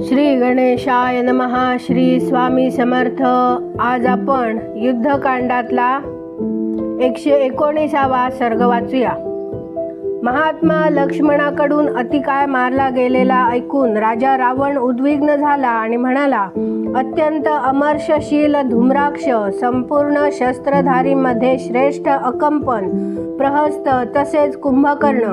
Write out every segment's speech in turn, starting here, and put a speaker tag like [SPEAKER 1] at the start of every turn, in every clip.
[SPEAKER 1] श्री गणेशाय नमः. श्री स्वामी समर्थ. आज आपण युद्धकांडातला 119वा सर्ग वाचूया. महात्मा लक्ष्मणाकडून अतिकाय मारला गेलेला ऐकून राजा रावण उद्विग्न झाला आणि म्हणाला, अत्यंत अमर्षशील धूम्राक्ष, संपूर्ण शस्त्रधारीमध्ये श्रेष्ठ अकंपन, प्रहस्त तसेच कुंभकर्ण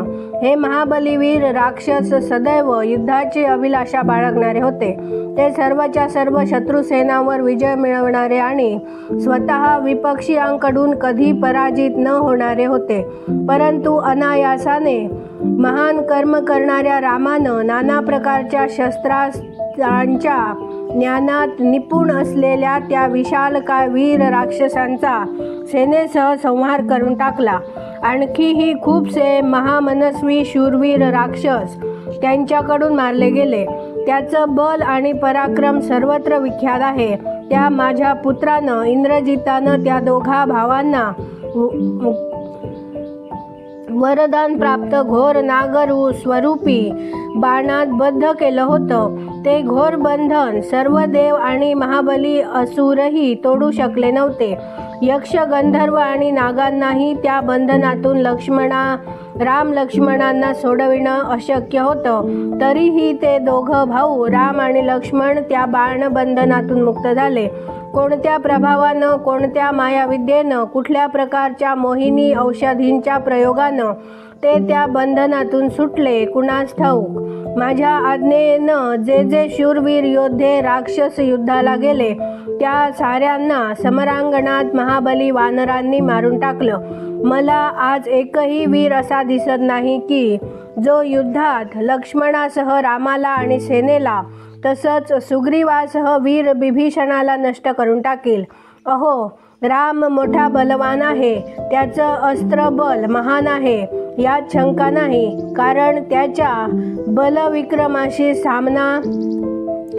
[SPEAKER 1] हे महाबलीवीर राक्षस सदैव युद्धाची अभिलाषा बाळगणारे होते. ते सर्वच्या सर्व शत्रुसेनांवर विजय मिळवणारे आणि स्वतः विपक्षीयांकडून कधी पराजित न होणारे होते. परंतु अनायासाने महान कर्म करणाऱ्या रामानं नाना प्रकारच्या शस्त्रांच्या ज्ञानात निपुण असलेल्या त्या विशालकाय वीर राक्षसांचा सेनेसह संहार करून टाकला. आणखीही खूपसे महामनस्वी शूरवीर राक्षस त्यांच्याकडून मारले गेले. त्याचं बल आणि पराक्रम सर्वत्र विख्यात आहे. त्या माझ्या पुत्रानं इंद्रजितानं त्या दोघा भावांना वरदान प्राप्त घोर नागरू स्वरूपी बाणात बद्ध केलं होतं. ते घोर बंधन सर्व देव आणि महाबली असुरही तोडू शकले नव्हते. यक्ष, गंधर्व आणि नागांनाही त्या बंधनातून राम लक्ष्मणांना सोडविणं अशक्य होतं. तरीही ते दोघं भाऊ राम आणि लक्ष्मण त्या बाणबंधनातून मुक्त झाले. कोणत्या प्रभावानं, कोणत्या मायाविद्येनं, कुठल्या प्रकारच्या मोहिनी औषधींच्या प्रयोगानं ते त्या बंधनातून सुटले कुणास ठाऊक. माझ्या आज्ञेनं जे जे शूरवीर योद्धे राक्षस युद्धाला गेले त्या साऱ्यांना समरांगणात महाबली वानरांनी मारून टाकलं. मला आज एकही वीर असा दिसत नाही की जो युद्धात लक्ष्मणासह रामाला आणि सेनेला तसंच सुग्रीवासह वीर बिभीषणाला नष्ट करून टाकील. अहो, राम मोठा बलवान आहे. त्याचं अस्त्रबल महान आहे यात शंका नाही. कारण त्याच्या बलविक्रमाशी सामना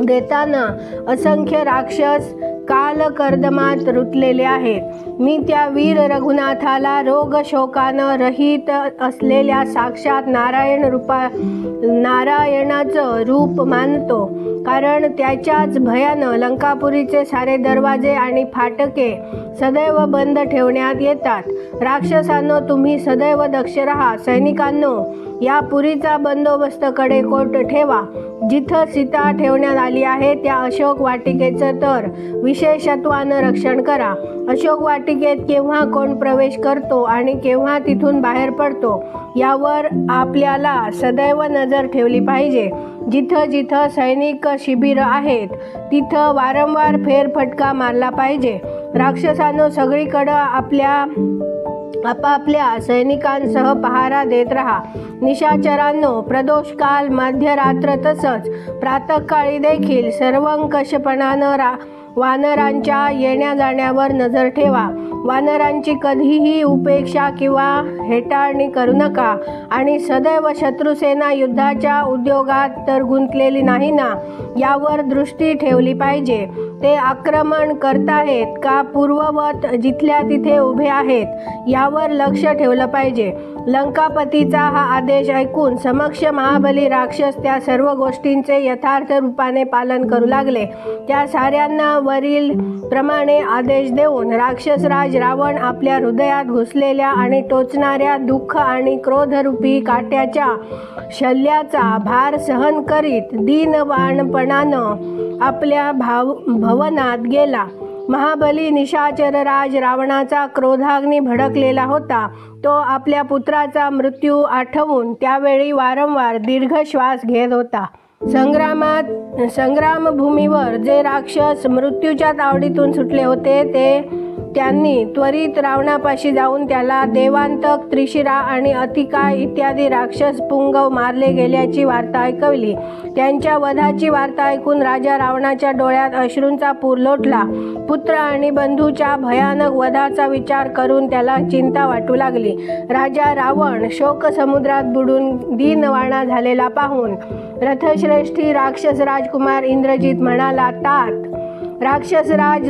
[SPEAKER 1] देताना असंख्य राक्षस कालकर्दमात रुतलेले आहेत. मी त्या वीर रघुनाथाला रोग शोकानं रहित असलेल्या साक्षात नारायणाचं रूप मानतो. कारण त्याच्याच भयानं लंकापुरीचे सारे दरवाजे आणि फाटके सदैव बंद ठेवण्यात येतात. राक्षसांनो, तुम्ही सदैव दक्ष राहा. सैनिकांनो, या पुरीचा बंदोबस्त कडेकोट ठेवा. जिथं सीता ठेवण्यात आली आहे त्या अशोक वाटिकेचं तर विशेषत्वानं रक्षण करा. अशोक वाटिकेत केव्हा कोण प्रवेश करतो आणि केव्हा तिथून बाहेर पडतो यावर आपल्याला सदैव नजर ठेवली पाहिजे. जिथं जिथं सैनिक शिबिरं आहेत तिथं वारंवार फेरफटका मारला पाहिजे. राक्षसांनो, सगळीकडं आपापल्या सैनिकांसह पहारा देत राहा. निशाचरांनो, प्रदोषकाल, मध्यरात्र तसंच प्रातःकाळी देखील सर्वंकषपणानं वानरांच्या येण्या जाण्यावर नजर ठेवा. वानरांची कधीही उपेक्षा किंवा हेटाळणी करू नका. आणि सदैव शत्रुसेना युद्धाच्या उद्योगात तर गुंतलेली नाही ना यावर दृष्टी ठेवली पाहिजे. ते आक्रमण करताहेत का पूर्ववत जिथल्या तिथे उभे आहेत यावर लक्ष ठेवलं पाहिजे. लंकापतीचा हा आदेश ऐकून समक्ष महाबली राक्षस त्या सर्व गोष्टींचे यथार्थ रूपाने पालन करू लागले. त्या साऱ्यांना वरील प्रमाणे आदेश देऊन राक्षसराज रावण आपल्या हृदयात घुसलेल्या आणि टोचणाऱ्या दुःख आणि क्रोधरूपी काट्याच्या शल्याचा भार सहन करीत दीनवाणपणानं आपल्या भवनात गेला. महाबली निशाचरराज रावणाचा क्रोधाग्नी भडकलेला होता. तो आपल्या पुत्राचा मृत्यू आठवून त्यावेळी वारंवार दीर्घ श्वास घेत होता. संग्रामभूमीवर जे राक्षस मृत्यूच्या तावडीतून सुटले होते त्यांनी त्वरित रावणापाशी जाऊन त्याला देवांतक, त्रिशिरा आणि अतिकाय इत्यादी राक्षस पुंगव मारले गेल्याची वार्ता ऐकवली. त्यांच्या वधाची वार्ता ऐकून राजा रावणाच्या डोळ्यात अश्रूंचा पूर लोटला. पुत्र आणि बंधूच्या भयानक वधाचा विचार करून त्याला चिंता वाटू लागली. राजा रावण शोकसमुद्रात बुडून दीनवाणा झालेला पाहून रथश्रेष्ठी राक्षस राजकुमार इंद्रजित म्हणाला, तात, राक्षसराज,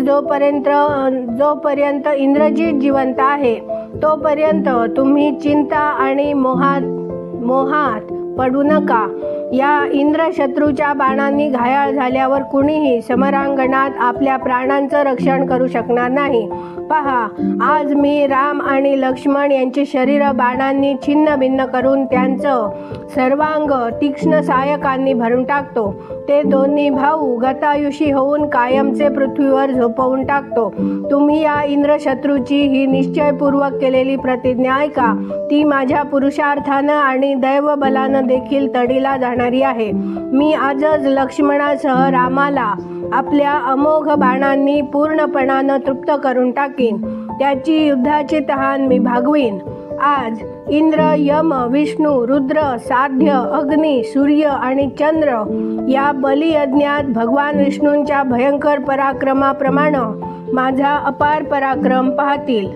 [SPEAKER 1] जोपर्यंत इंद्रजित जिवंत आहे तोपर्यंत तुम्ही चिंता आणि मोहात पडू नका. या इंद्रशत्रूच्या बाणांनी घायाळ झाल्यावर कुणीही समरांगणात आपल्या प्राणांचं रक्षण करू शकणार नाही. पहा, आज मी राम आणि लक्ष्मण यांची शरीर बाणांनी छिन्न भिन्न करून त्यांचं सर्वांग तीक्ष्ण सहायकांनी भरून टाकतो. ते दोन्ही भाऊ गतायुषी होऊन कायमचे पृथ्वीवर झोपवून टाकतो. तुम्ही या इंद्रशत्रूची ही निश्चयपूर्वक केलेली प्रतिज्ञा ऐका. ती माझ्या पुरुषार्थानं आणि दैवबलानं देखील तडीला जाणारी आहे. मी आजच लक्ष्मणासह रामाला आपल्या अमोघ बाणांनी पूर्णपणानं तृप्त करून टाकीन. त्याची युद्धाची तहान मी भागवीन. आज इंद्र, यम, विष्णू, रुद्र, साध्य, अग्नी, सूर्य आणि चंद्र या बलियज्ञात भगवान विष्णूंच्या भयंकर पराक्रमाप्रमाणे माझा अपार पराक्रम पाहतील.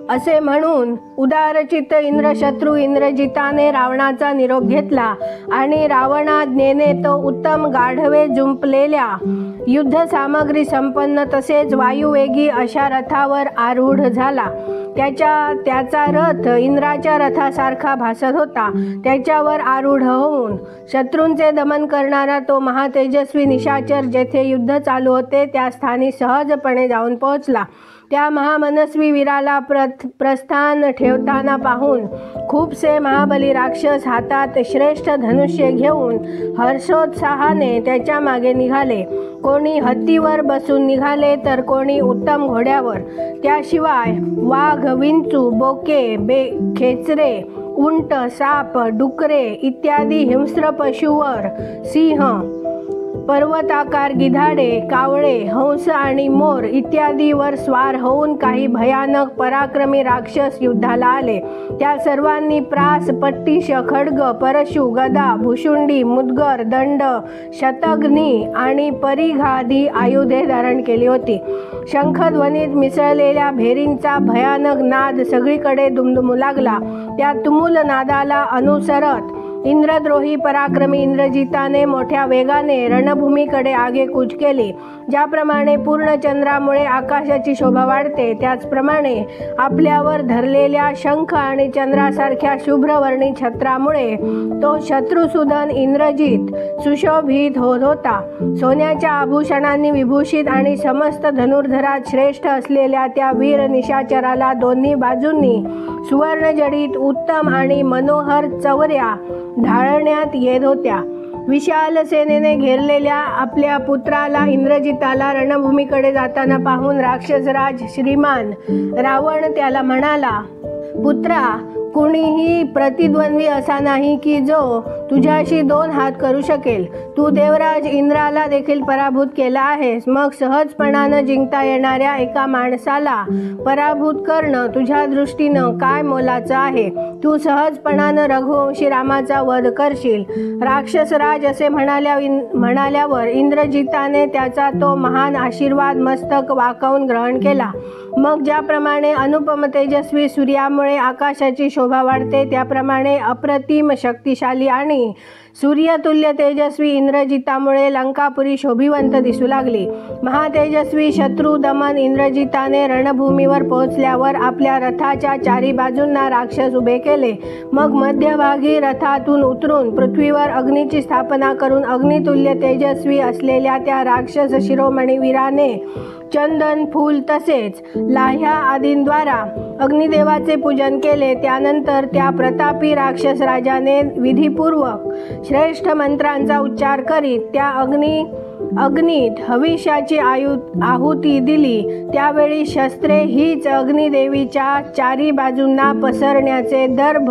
[SPEAKER 1] असे म्हणून उदारचित्त इंद्रशत्रू इंद्रजिताने रावणाचा निरोप घेतला आणि रावणाज्ञेने तो उत्तम गाढवे जुंपलेल्या युद्धसामग्री संपन्न तसेच वायुवेगी अशा रथावर आरूढ झाला. त्याचा रथ इंद्राच्या रथासारखा भासत होता. त्याच्यावर आरूढ होऊन शत्रूंचे दमन करणारा तो महातेजस्वी निशाचर जेथे युद्ध चालू होते त्या स्थानी सहजपणे जाऊन पोहोचला. त्या महामनस्वी वीराला प्रस्थान ठेवताना पाहून खूपसे महाबली राक्षस हातात श्रेष्ठ धनुष्य घेऊन हर्षोत्साहाने त्याच्या मागे निघाले. कोणी हत्तीवर बसून निघाले तर कोणी उत्तम घोड्यावर. त्याशिवाय वाघ, विंचू, बोके, खेचरे, उंट, साप, डुकरे इत्यादी हिंस्र पशुवर सिंह, पर्वताकार गिधाडे, कावळे, हंस आणि मोर इत्यादीवर स्वार होऊन काही भयानक पराक्रमी राक्षस युद्धाला आले. त्या सर्वांनी प्रास, पट्टिश, खड्ग, परशु, गदा, भुशुंडी, मुदगर, दंड, शतघ्नी आणि परिघादी आयुधे धारण केली होती. शंखध्वनीत मिसळलेल्या भेरींचा भयानक नाद सगळीकडे दुमदुमू लागला. त्या तुमुल नादाला अनुसरत इंद्रद्रोही पराक्रमी इंद्रजिताने मोठ्या वेगाने रणभूमीकडे आगेकूच केली. ज्याप्रमाणे पूर्ण चंद्रामुळे आकाशाची शोभा वाढते त्याचप्रमाणे आपल्यावर धरलेल्या शंख आणि चंद्रासारख्या शुभ्रवर्णी छत्रामुळे तो शत्रुसूदन इंद्रजित सुशोभित होत होता. सोन्याच्या आभूषणांनी विभूषित आणि समस्त धनुर्धरात श्रेष्ठ असलेल्या त्या वीर निशाचराला दोन्ही बाजूंनी सुवर्णजडित उत्तम आणि मनोहर चवऱ्या ढाळण्यात येत होत्या. विशाल सेनेने घेरलेल्या आपल्या पुत्राला इंद्रजिताला रणभूमीकडे जाताना पाहून राक्षसराज श्रीमान रावण त्याला म्हणाला, पुत्रा, कुणीही प्रतिद्वंद्वी असा नाही की जो तुझ्याशी 2 हात करू शकेल. तू देवराज इंद्राला देखील पराभूत केला आहेस. मग सहजपणानं जिंकता येणाऱ्या एका माणसाला पराभूत करणं तुझ्या दृष्टीनं काय मोलाचं आहे. तू सहजपणानं रघुवंशी रामाचा वध करशील. राक्षसराज असे म्हणाल्यावर इंद्रजिताने त्याचा तो महान आशीर्वाद मस्तक वाकवून ग्रहण केला. मग ज्याप्रमाणे अनुपम तेजस्वी सूर्यामुळे आकाशाची शोभा वाढते त्याप्रमाणे अप्रतिम शक्तिशाली आणि सूर्यतुल्य तेजस्वी इंद्रजितामुळे लंकापुरी शोभिवंत दिसू लागली. महातेजस्वी शत्रू दमन इंद्रजिताने रणभूमीवर पोहोचल्यावर आपल्या रथाच्या 4 बाजूंना राक्षस उभे केले. मग मध्यभागी रथातून उतरून पृथ्वीवर अग्नीची स्थापना करून अग्नितुल्य तेजस्वी असलेल्या त्या राक्षस शिरोमणी वीराने चंदन, फूल तसेच लाह्या आदींद्वारा अग्निदेवाचे पूजन केले. त्यानंतर त्या प्रतापी राक्षस राजाने विधिपूर्वक श्रेष्ठ मंत्रांचा उच्चार करीत त्या अग्नीत हविष्याची आहुती दिली. त्यावेळी शस्त्रे हीच अग्निदेवीच्या 4 बाजूंना पसरण्याचे दर्भ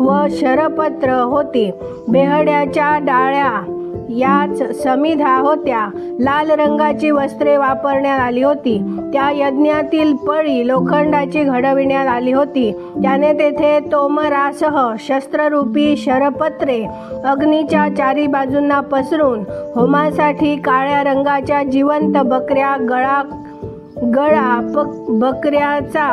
[SPEAKER 1] व शरपत्र होती. बेहड्याच्या डाळ्या याच समिधा होत्या. लाल रंगाची वस्त्रे वापरण्यात आली होती. त्या यज्ञातील पळी लोखंडाची घडविण्यात आली होती. त्याने तेथे तोमरासह शस्त्ररूपी शरपत्रे अग्नीच्या 4 बाजूंना पसरून होमासाठी काळ्या रंगाच्या जिवंत बकऱ्या बकऱ्याचा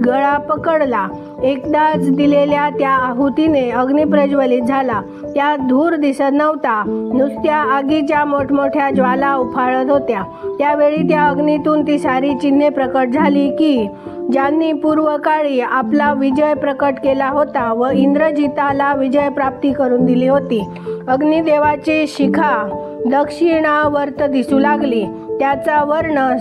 [SPEAKER 1] गळा पकडला. एकदाच दिलेल्या त्या आहुतीने अग्नी प्रज्वलित झाला. त्यात धूर दिसत नव्हता, नुसत्या आगीच्या मोठमोठ्या ज्वाला उफाळत होत्या. त्यावेळी त्या अग्नीतून ती सारी चिन्हे प्रकट झाली की ज्यांनी पूर्वकाळी आपला विजय प्रकट केला होता व इंद्रजिताला विजय प्राप्ती करून दिली होती. अग्निदेवाची शिखा दक्षिणावर्त दिसू लागली. त्याचा वर्ण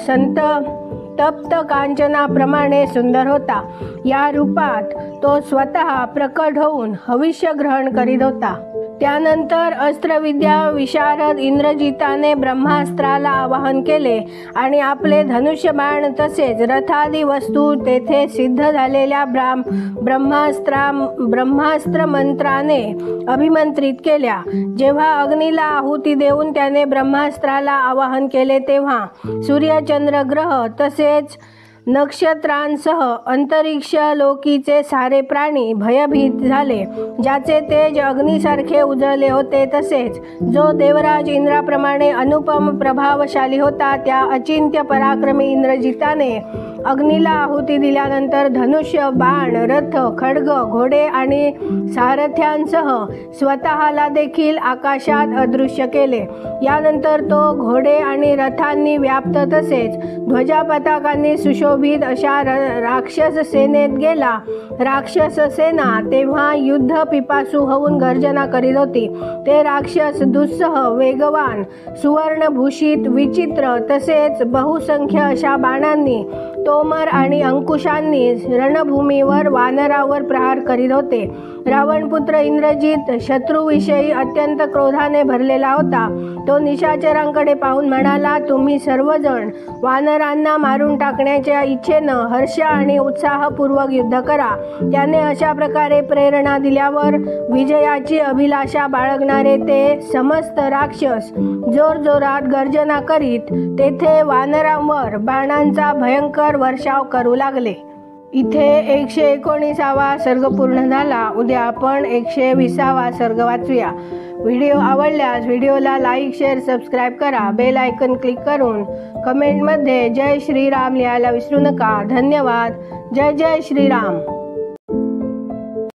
[SPEAKER 1] तप्त कांचनाप्रमाणे सुंदर होता. या रूपात तो स्वतः प्रकट होऊन हविष्य ग्रहण करीत होता. त्यानंतर अस्त्रविद्या विशारद इंद्रजिताने ब्रह्मास्त्राला आवाहन केले आणि आपले धनुष्यबाण तसेच रथादी वस्तू तेथे सिद्ध झालेल्या ब्रह्मास्त्र मंत्राने अभिमंत्रित केल्या. जेव्हा अग्नीला आहुती देऊन त्याने ब्रह्मास्त्राला आवाहन केले तेव्हा सूर्यचंद्र ग्रह तसेच नक्षत्रांसह अंतरिक्ष लोकीचे सारे प्राणी भयभीत झाले. ज्याचे तेज अग्नीसारखे उजळले होते तसेच जो देवराज इंद्राप्रमाणे अनुपम प्रभावशाली होता त्या अचिंत्य पराक्रमी इंद्रजिताने अग्नीला आहुती दिल्यानंतर धनुष्य, बाण, रथ, खड्ग, घोडे आणि सारथ्यांसह स्वतःला देखील आकाशात अदृश्य केले. यानंतर तो घोडे आणि रथांनी व्याप्त तसेच ध्वजा पताकांनी सुशोभित अशा राक्षस सेनेत गेला. राक्षस सेना तेव्हा युद्ध पिपासू होऊन गर्जना करीत होती. ते राक्षस दुस्सह, वेगवान, सुवर्णभूषित, विचित्र तसेच बहुसंख्य अशा बाणांनी, तोमर आणि अंकुशांनी रणभूमीवर वानरावर प्रहार करीत होते. रावणपुत्र इंद्रजित शत्रूविषयी अत्यंत क्रोधाने भरलेला होता. तो निशाचरांकडे पाहून म्हणाला, तुम्ही सर्वजण वानरांना मारून टाकण्याच्या इच्छेनं हर्ष आणि उत्साहपूर्वक युद्ध करा. त्याने अशा प्रकारे प्रेरणा दिल्यावर विजयाची अभिलाषा बाळगणारे ते समस्त राक्षस जोरजोरात गर्जना करीत तेथे वानरांवर बाणांचा भयंकर वर्षाव करू लागले. इथे 119वा सर्ग पूर्ण झाला. उद्या आपण 120वा सर्ग वाचूया. व्हिडिओ आवडल्यास व्हिडिओला लाईक, शेअर, सबस्क्राईब करा. बेल आयकन क्लिक करून कमेंटमध्ये जय श्रीराम लिहायला विसरू नका. धन्यवाद. जय जय श्रीराम.